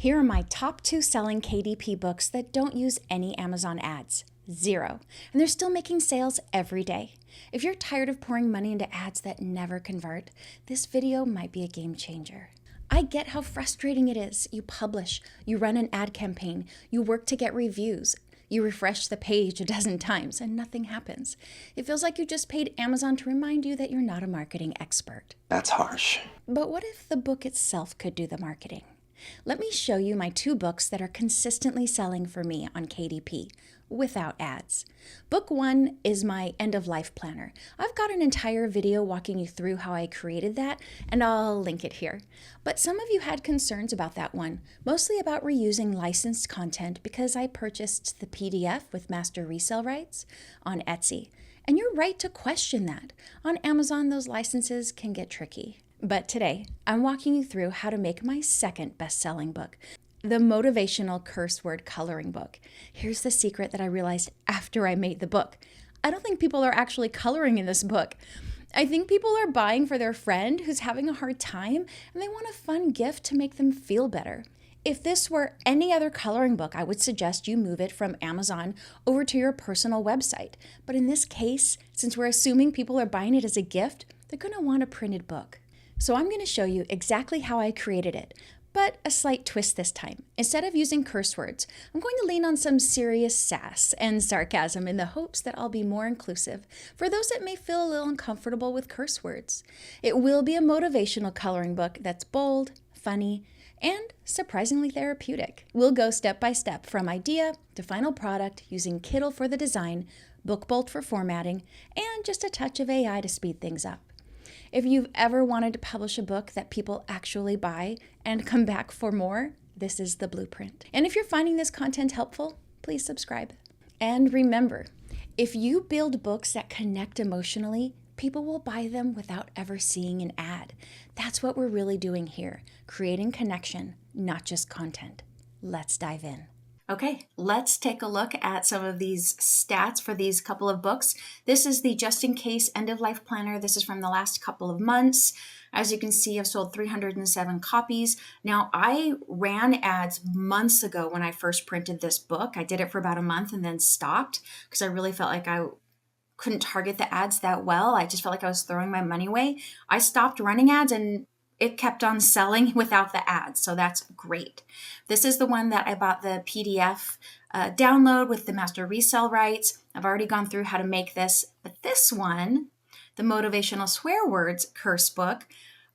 Here are my top 2 selling KDP books that don't use any Amazon ads. 0. And they're still making sales every day. If you're tired of pouring money into ads that never convert, this video might be a game changer. I get how frustrating it is. You publish, you run an ad campaign, you work to get reviews, you refresh the page a dozen times, and nothing happens. It feels like you just paid Amazon to remind you that you're not a marketing expert. That's harsh. But what if the book itself could do the marketing? Let me show you my 2 books that are consistently selling for me on KDP without ads. Book 1 is my end-of-life planner. I've got an entire video walking you through how I created that, and I'll link it here. But some of you had concerns about that one, mostly about reusing licensed content because I purchased the PDF with master resale rights on Etsy. And you're right to question that. On Amazon, those licenses can get tricky. But today, I'm walking you through how to make my second best-selling book, the motivational curse word coloring book. Here's the secret that I realized after I made the book. I don't think people are actually coloring in this book. I think people are buying for their friend who's having a hard time, and they want a fun gift to make them feel better. If this were any other coloring book, I would suggest you move it from Amazon over to your personal website. But in this case, since we're assuming people are buying it as a gift, they're going to want a printed book. So I'm going to show you exactly how I created it, but a slight twist this time. Instead of using curse words, I'm going to lean on some serious sass and sarcasm in the hopes that I'll be more inclusive for those that may feel a little uncomfortable with curse words. It will be a motivational coloring book that's bold, funny, and surprisingly therapeutic. We'll go step by step from idea to final product using Kindle for the design, BookBolt for formatting, and just a touch of AI to speed things up. If you've ever wanted to publish a book that people actually buy and come back for more, this is the blueprint. And if you're finding this content helpful, please subscribe. And remember, if you build books that connect emotionally, people will buy them without ever seeing an ad. That's what we're really doing here, creating connection, not just content. Let's dive in. Okay, let's take a look at some of these stats for these couple of books. This is the Just In Case End-of-Life Planner. This is from the last couple of months. As you can see, I've sold 307 copies. Now, I ran ads months ago when I first printed this book. I did it for about a month and then stopped because I really felt like I couldn't target the ads that well. I just felt like I was throwing my money away. I stopped running ads and it kept on selling without the ads, so that's great. This is the one that I bought the PDF download with the master resale rights. I've already gone through how to make this, but this one, the motivational swear words curse book,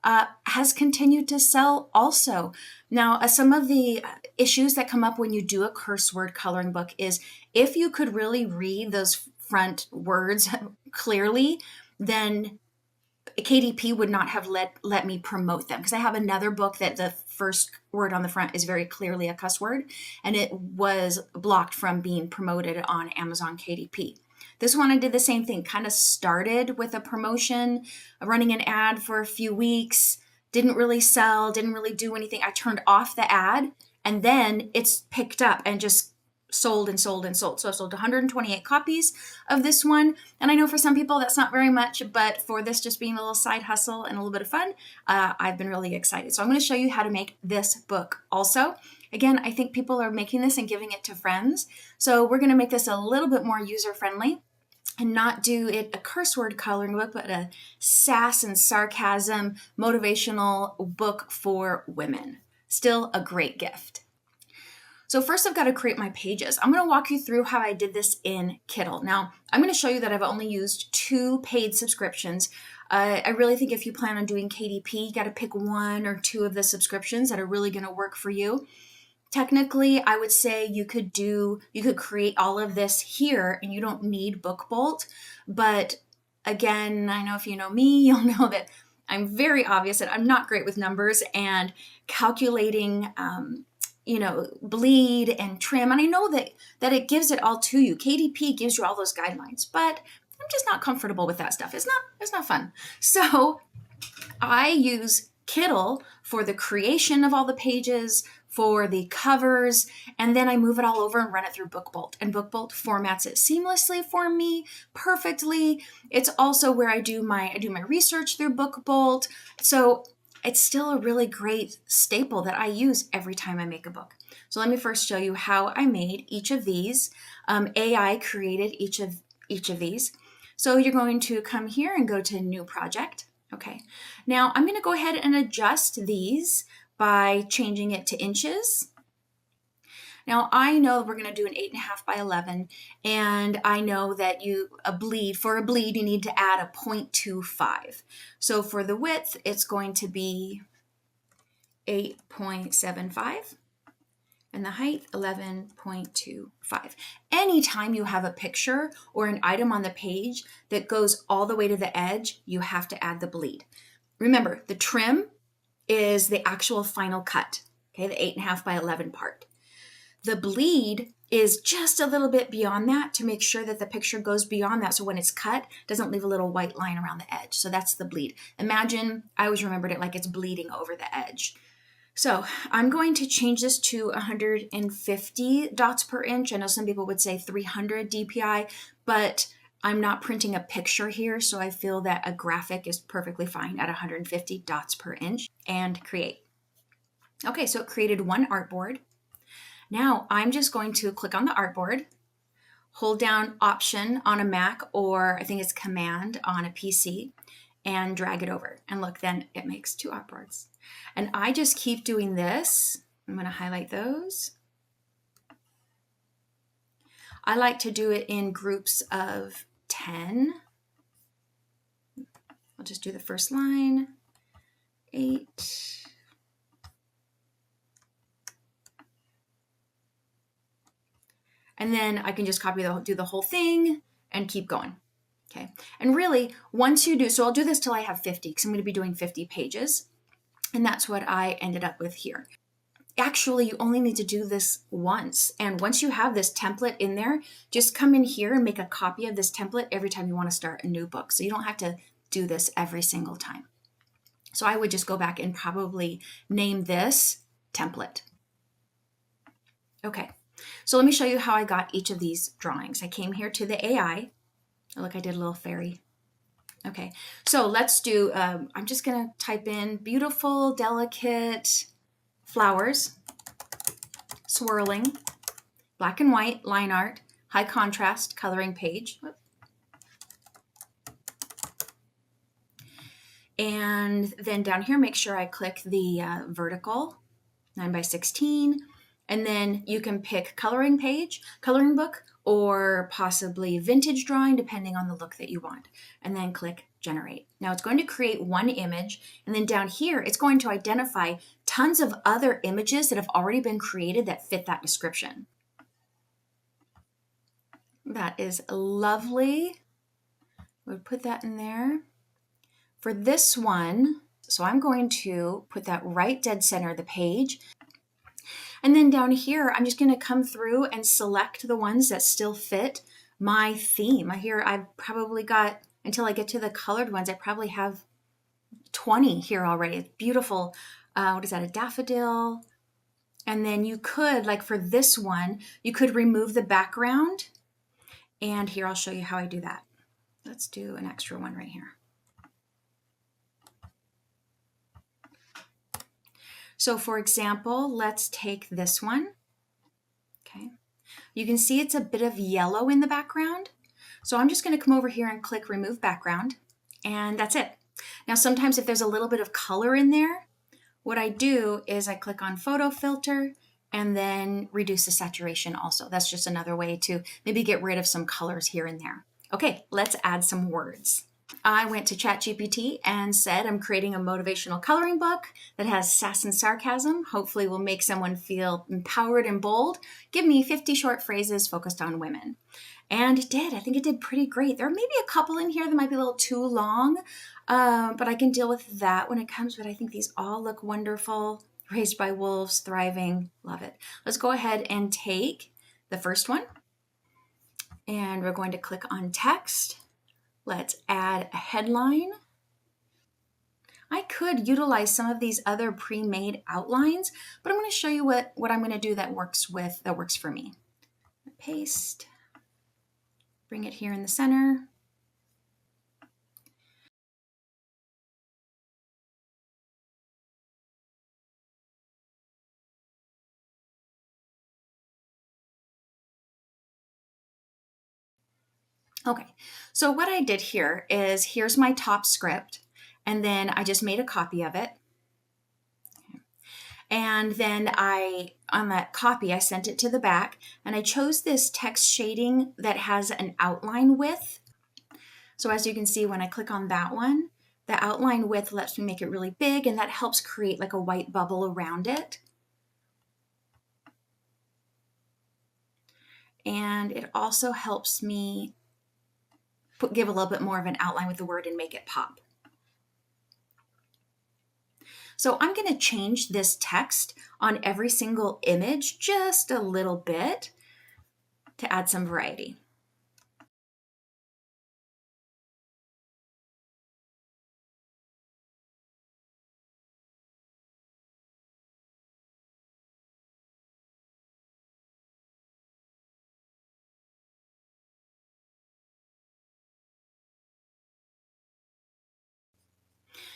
has continued to sell also. Now, some of the issues that come up when you do a curse word coloring book is if you could really read those front words clearly, then KDP would not have let me promote them because I have another book that the first word on the front is very clearly a cuss word, and it was blocked from being promoted on Amazon KDP. This one I did the same thing, kind of started with a promotion, running an ad for a few weeks, didn't really sell, didn't really do anything. I turned off the ad, and then it's picked up and just sold and sold and sold. So I sold 128 copies of this one. And I know for some people that's not very much, but for this just being a little side hustle and a little bit of fun, I've been really excited. So I'm going to show you how to make this book also. Again, I think people are making this and giving it to friends. So we're going to make this a little bit more user-friendly and not do it a curse word coloring book, but a sass and sarcasm motivational book for women. Still a great gift. So first I've got to create my pages. I'm going to walk you through how I did this in Kindle. Now, I'm going to show you that I've only used 2 paid subscriptions. I really think if you plan on doing KDP, you got to pick 1 or 2 of the subscriptions that are really going to work for you. Technically, I would say you could create all of this here and you don't need BookBolt. But again, I know if you know me, you'll know that I'm very obvious that I'm not great with numbers and calculating bleed and trim. And I know that it gives it all to you. KDP gives you all those guidelines, but I'm just not comfortable with that stuff. It's not fun. So I use Kindle for the creation of all the pages, for the covers, and then I move it all over and run it through BookBolt. And BookBolt formats it seamlessly for me, perfectly. It's also where I do my research through BookBolt. So it's still a really great staple that I use every time I make a book. So let me first show you how I made each of these. AI created each of these. So you're going to come here and go to New Project. Okay. Now I'm going to go ahead and adjust these by changing it to inches. Now I know we're going to do an 8.5 by 11, and I know that for a bleed you need to add a 0.25. So for the width it's going to be 8.75 and the height 11.25. Anytime you have a picture or an item on the page that goes all the way to the edge, you have to add the bleed. Remember, the trim is the actual final cut, okay, the 8.5 by 11 part. The bleed is just a little bit beyond that to make sure that the picture goes beyond that, so when it's cut, it doesn't leave a little white line around the edge. So that's the bleed. Imagine, I always remembered it like it's bleeding over the edge. So I'm going to change this to 150 dots per inch. I know some people would say 300 DPI, but I'm not printing a picture here, so I feel that a graphic is perfectly fine at 150 dots per inch, and create. Okay, so it created one artboard. Now I'm just going to click on the artboard, hold down Option on a Mac, or I think it's Command on a PC, and drag it over. And look, then it makes two artboards. And I just keep doing this. I'm going to highlight those. I like to do it in groups of 10. I'll just do the first line, 8. And then I can just do the whole thing and keep going. Okay. And really, once you do, so I'll do this till I have 50, because I'm going to be doing 50 pages. And that's what I ended up with here. Actually, you only need to do this once. And once you have this template in there, just come in here and make a copy of this template every time you want to start a new book. So you don't have to do this every single time. So I would just go back and probably name this template. Okay, so let me show you how I got each of these drawings. I came here to the AI. Oh, look, I did a little fairy. Okay, so let's do, I'm just going to type in beautiful, delicate flowers, swirling, black and white, line art, high contrast, coloring page. And then down here, make sure I click the vertical 9 by 16. And then you can pick coloring page, coloring book, or possibly vintage drawing, depending on the look that you want. And then click generate. Now it's going to create one image. And then down here, it's going to identify tons of other images that have already been created that fit that description. That is lovely. We'll put that in there. For this one, so I'm going to put that right dead center of the page. And then down here, I'm just going to come through and select the ones that still fit my theme. Here, I've probably got, until I get to the colored ones, I probably have 20 here already. It's beautiful. What is that, a daffodil? And then you could, like for this one, you could remove the background. And here, I'll show you how I do that. Let's do an extra one right here. So for example, let's take this one. Okay. You can see it's a bit of yellow in the background. So I'm just going to come over here and click remove background, and that's it. Now sometimes if there's a little bit of color in there, what I do is I click on photo filter and then reduce the saturation also. That's just another way to maybe get rid of some colors here and there. Okay, let's add some words. I went to ChatGPT and said I'm creating a motivational coloring book that has sass and sarcasm. Hopefully will make someone feel empowered and bold. Give me 50 short phrases focused on women. And it did. I think it did pretty great. There are maybe a couple in here that might be a little too long, but I can deal with that when it comes. But I think these all look wonderful. Raised by wolves, thriving, love it. Let's go ahead and take the first one. And we're going to click on text. Let's add a headline. I could utilize some of these other pre-made outlines, but I'm going to show you what I'm going to do that works for me. Paste, bring it here in the center. Okay, so what I did here is here's my top script, and then I just made a copy of it. And then on that copy, I sent it to the back, and I chose this text shading that has an outline width. So as you can see, when I click on that one, the outline width lets me make it really big, and that helps create like a white bubble around it. And it also helps me give a little bit more of an outline with the word and make it pop. So I'm going to change this text on every single image just a little bit to add some variety.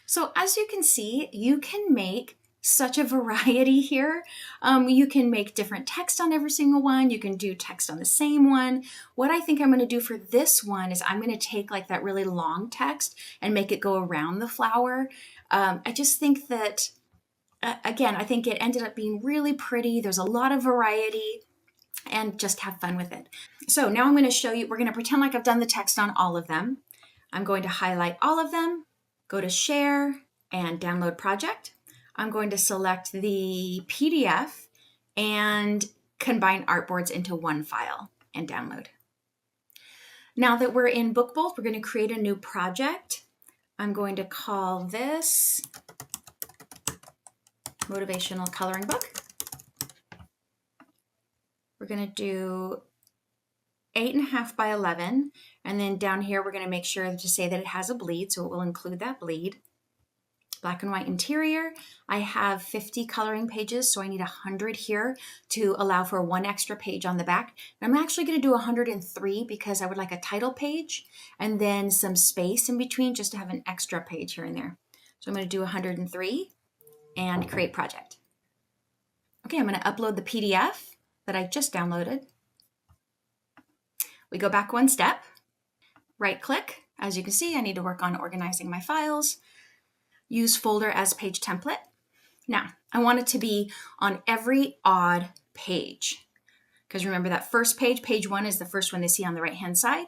So as you can see, you can make such a variety here. You can make different text on every single one. You can do text on the same one. What I think I'm going to do for this one is I'm going to take like that really long text and make it go around the flower. I just think that, again, I think it ended up being really pretty. There's a lot of variety, and just have fun with it. So now I'm going to show you, we're going to pretend like I've done the text on all of them. I'm going to highlight all of them, go to Share and Download Project. I'm going to select the PDF and combine artboards into one file and download. Now that we're in Book Bolt, we're going to create a new project. I'm going to call this Motivational Coloring Book. We're going to do 8.5 by 11, and then down here we're going to make sure to say that it has a bleed, so it will include that bleed. Black and white interior. I have 50 coloring pages, so I need 100 here to allow for one extra page on the back. And I'm actually going to do 103 because I would like a title page and then some space in between just to have an extra page here and there. So I'm going to do 103 and create project. Okay, I'm going to upload the PDF that I just downloaded. We go back one step, right click. As you can see, I need to work on organizing my files. Use folder as page template. Now, I want it to be on every odd page, because remember that first page, page 1 is the first one they see on the right-hand side.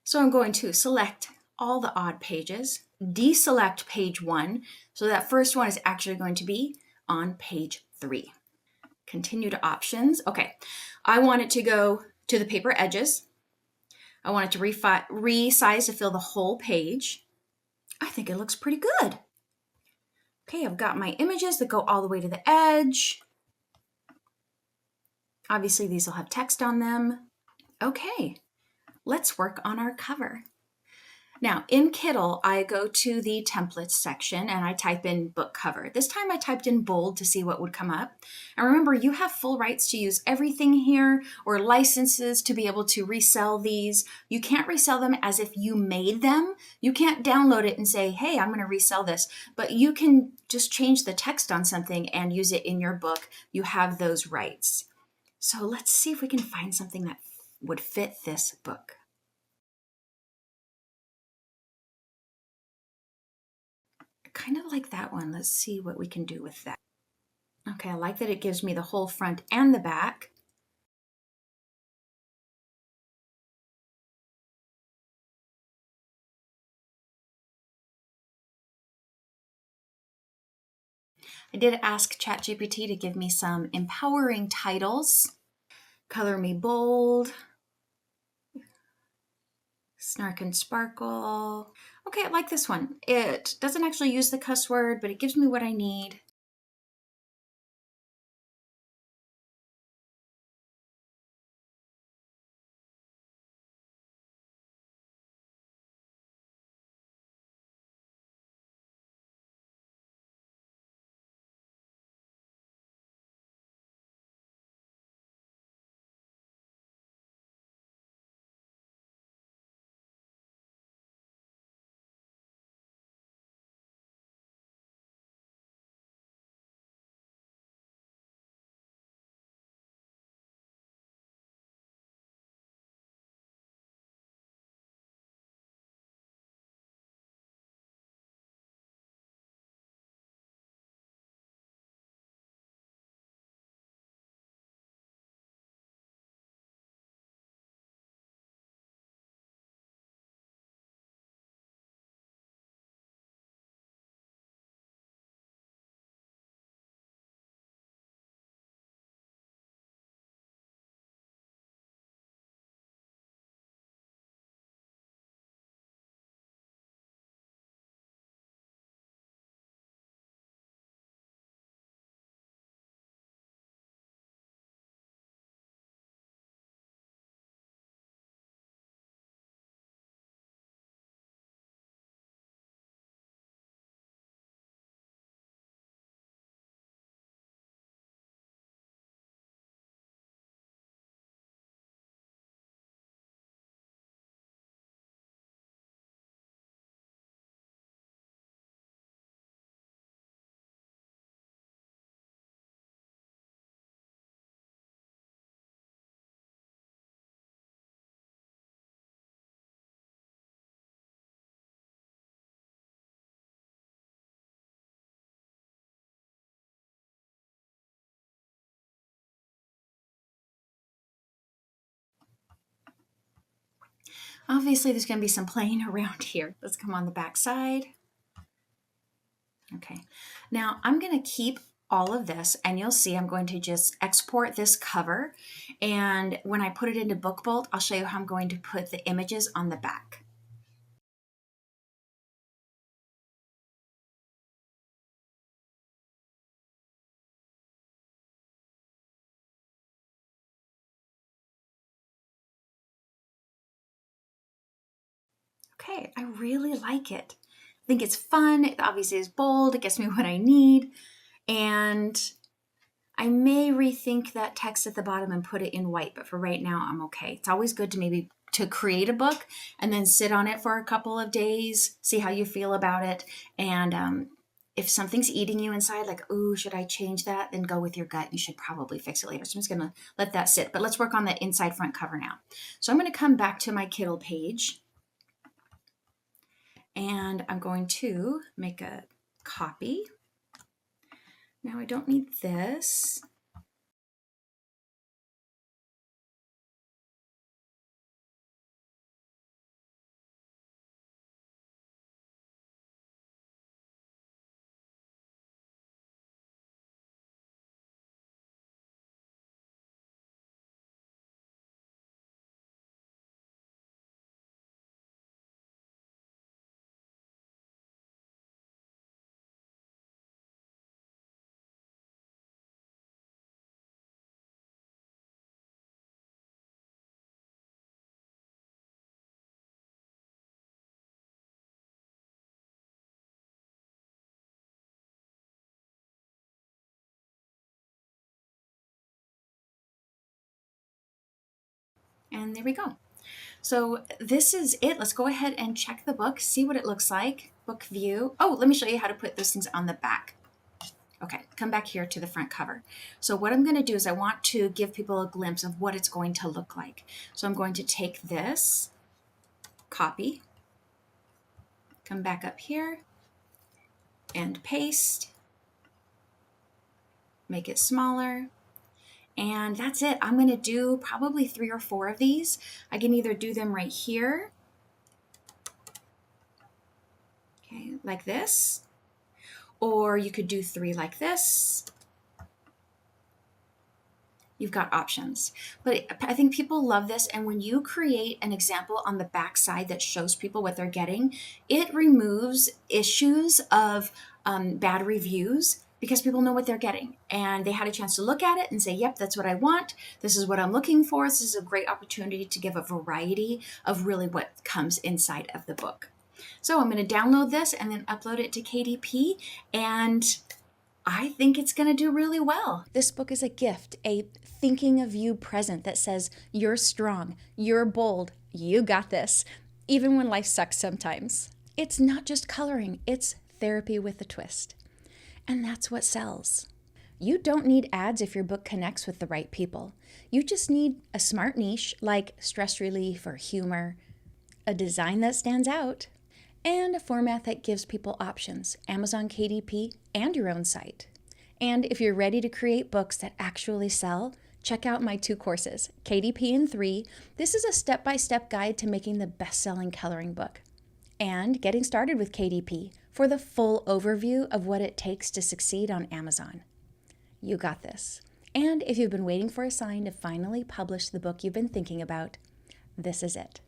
So I'm going to select all the odd pages, deselect page 1, so that first one is actually going to be on page 3. Continue to options. Okay, I want it to go to the paper edges. I want it to resize to fill the whole page. I think it looks pretty good. Okay, I've got my images that go all the way to the edge. Obviously, these will have text on them. Okay, let's work on our cover. Now, in Kittl, I go to the templates section and I type in book cover. This time I typed in bold to see what would come up. And remember, you have full rights to use everything here or licenses to be able to resell these. You can't resell them as if you made them. You can't download it and say, hey, I'm going to resell this. But you can just change the text on something and use it in your book. You have those rights. So let's see if we can find something that would fit this book. Kind of like that one. Let's see what we can do with that. Okay, I like that it gives me the whole front and the back. I did ask ChatGPT to give me some empowering titles. Color me bold. Snark and sparkle. Okay, I like this one. It doesn't actually use the cuss word, but it gives me what I need. Obviously, there's going to be some playing around here. Let's come on the back side. Okay, now I'm going to keep all of this, and you'll see I'm going to just export this cover, and when I put it into BookBolt, I'll show you how I'm going to put the images on the back. Okay, I really like it. I think it's fun. It obviously is bold. It gets me what I need. And I may rethink that text at the bottom and put it in white, but for right now, I'm okay. It's always good to maybe to create a book and then sit on it for a couple of days, see how you feel about it. And if something's eating you inside, like, ooh, should I change that? Then go with your gut. You should probably fix it later. So I'm just going to let that sit. But let's work on the inside front cover now. So I'm going to come back to my Kindle page. And I'm going to make a copy. Now I don't need this. And there we go. So this is it. Let's go ahead and check the book, see what it looks like. Book view. Oh, let me show you how to put those things on the back. Okay, come back here to the front cover. So what I'm going to do is I want to give people a glimpse of what it's going to look like. So I'm going to take this, copy, come back up here, and paste, make it smaller. And that's it. I'm going to do probably 3 or 4 of these. I can either do them right here, okay, like this, or you could do 3 like this. You've got options. But I think people love this, and when you create an example on the back side that shows people what they're getting, it removes issues of bad reviews because people know what they're getting and they had a chance to look at it and say, yep, that's what I want. This is what I'm looking for. This is a great opportunity to give a variety of really what comes inside of the book. So I'm going to download this and then upload it to KDP, and I think it's going to do really well. This book is a gift, a thinking of you present that says you're strong, you're bold, you got this, even when life sucks sometimes. It's not just coloring, it's therapy with a twist. And that's what sells. You don't need ads if your book connects with the right people. You just need a smart niche like stress relief or humor, a design that stands out, and a format that gives people options, Amazon KDP, and your own site. And if you're ready to create books that actually sell, check out my 2 courses, KDP in 3. This is a step-by-step guide to making the best-selling coloring book. And Getting Started with KDP for the full overview of what it takes to succeed on Amazon. You got this. And if you've been waiting for a sign to finally publish the book you've been thinking about, this is it.